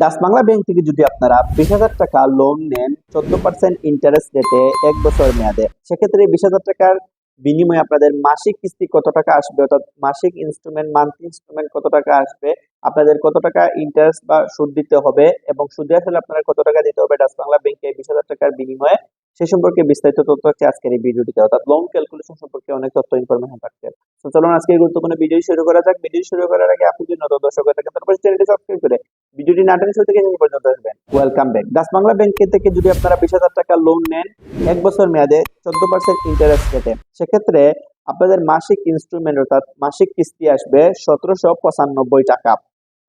Dutch Bangla bank থেকে যদি আপনারা 20,000 টাকা লোন নেন 14% ইন্টারেস্ট রেটে 1 বছর মেয়াদে, সেক্ষেত্রে 20,000 টাকার বিনিময়ে আপনাদের মাসিক কিস্তি কত টাকা আসবে, অর্থাৎ মাসিক ইনস্টলমেন্ট মান্থলি ইনস্টলমেন্ট কত টাকা আসবে, আপনাদের কত টাকা ইন্টারেস্ট বা সুদ দিতে হবে এবং সুদে আসলে আপনারা কত টাকা দিতে হবে ডাচ বাংলা ব্যাংকে 20,000 টাকার বিনিময়ে, সে সম্পর্কে বিস্তারিত তথ্য হচ্ছে আজকের এই ভিডিওটিতে, অর্থাৎ লোন ক্যালকুলেশন সম্পর্কে অনেক তথ্য ইনফরমেশন থাকছে। তো চলুন আজকে এই গুরুত্বপূর্ণ ভিডিও শুরু করা যাক। ভিডিও শুরু করার আগে আপনি যদি নতুন দর্শক হয়ে থাকেন তারপরে চ্যানেলটি সাবস্ক্রাইব করে ভিডিওটি না টেনে শুরু থেকে শেষ পর্যন্ত আসবেন। Welcome back. Dutch Bangla bank থেকে যদি আপনারা 20,000 টাকা লোন নেন 1 বছর মেয়াদে 14% ইন্টারেস্ট রেটে, সেক্ষেত্রে আপনাদের মাসিক ইনস্টলমেন্ট অর্থাৎ মাসিক কিস্তি আসবে 1795 টাকা,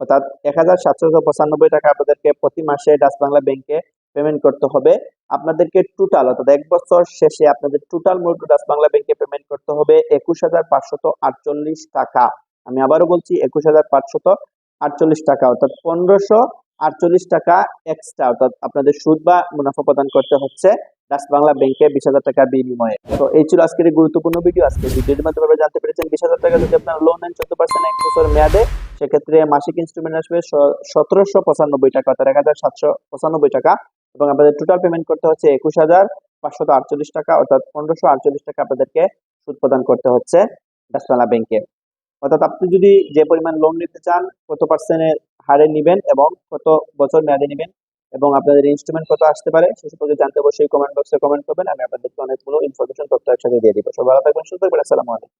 অর্থাৎ 1,795 টাকা আপনাদেরকে প্রতি মাসে ডাচ বাংলা ব্যাংকে পেমেন্ট করতে হবে। আপনাদেরকে টোটাল অর্থাৎ 1 বছর শেষে আপনাদের টোটাল মূল্য ডাচ বাংলা ব্যাংকে পেমেন্ট করতে হবে 21,548 টাকা। আমি আবারও বলছি 21,548 টাকা, অর্থাৎ 1,548 টাকা এক্সট্রা, অর্থাৎ আপনাদের সুদ বা মুনাফা প্রদান করতে হচ্ছে ডাচ বাংলা ব্যাংকে 20,000 টাকার বিনিময়ে। তো এই ছিল আজকের এই গুরুত্বপূর্ণ ভিডিও। আজকের ভিডিওর মাধ্যমে জানতে পেরেছেন 20,000 টাকা যদি আপনারা লোন নেন 14% 1 বছর মেয়াদে, সেক্ষেত্রে মাসিক ইনস্টলমেন্ট আসবে 1,795 টাকা, অর্থাৎ 1,795 টাকা, এবং আপনাদের টোটাল পেমেন্ট করতে হচ্ছে 21,548 টাকা, অর্থাৎ 1,548 টাকা আপনাদেরকে সুদ প্রদান করতে হচ্ছে ডাচ বাংলা ব্যাংকে। অর্থাৎ আপনি যদি যে পরিমাণ লোন নিতে চান কত পার্সেন্টের হারে নিবেন এবং কত বছর মেয়াদে নিবেন এবং আপনাদের ইনস্টলমেন্ট কত আসতে পারে সে সম্পর্কে জানতে অবশ্যই কমেন্ট বক্সে কমেন্ট করবেন। আমি আপনাদেরকে অনেকগুলো ইনফরমেশন তথ্য একসাথে দিয়ে দিব। সবাই ভালো থাকবেন, সুস্থ থাকবেন। আসসালামু আলাইকুম।